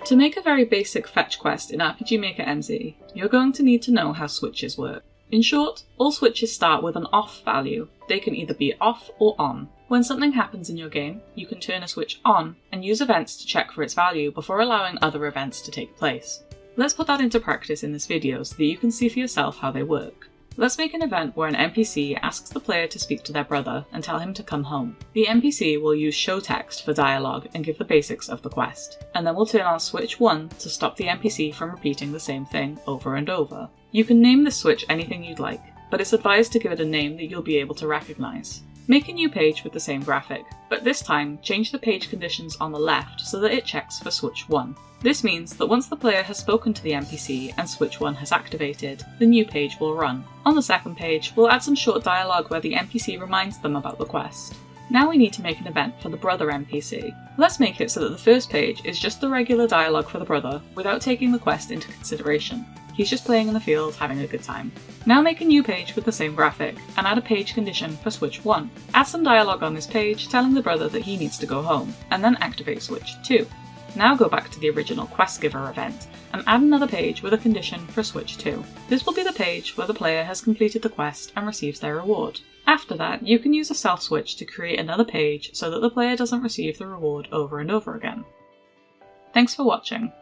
To make a very basic fetch quest in RPG Maker MZ, you're going to need to know how switches work. In short, all switches start with an off value. They can either be off or on. When something happens in your game, you can turn a switch on and use events to check for its value before allowing other events to take place. Let's put that into practice in this video so that you can see for yourself how they work. Let's make an event where an NPC asks the player to speak to their brother and tell him to come home. The NPC will use show text for dialogue and give the basics of the quest, and then we'll turn on switch 1 to stop the NPC from repeating the same thing over and over. You can name this switch anything you'd like, but it's advised to give it a name that you'll be able to recognize. Make a new page with the same graphic, but this time change the page conditions on the left so that it checks for switch 1. This means that once the player has spoken to the NPC and switch 1 has activated, the new page will run. On the second page, we'll add some short dialogue where the NPC reminds them about the quest. Now we need to make an event for the brother NPC. Let's make it so that the first page is just the regular dialogue for the brother without taking the quest into consideration. He's just playing in the field, having a good time. Now make a new page with the same graphic, and add a page condition for switch 1. Add some dialogue on this page telling the brother that he needs to go home, and then activate switch 2. Now go back to the original quest giver event, and add another page with a condition for switch 2. This will be the page where the player has completed the quest and receives their reward. After that, you can use a self switch to create another page so that the player doesn't receive the reward over and over again. Thanks for watching.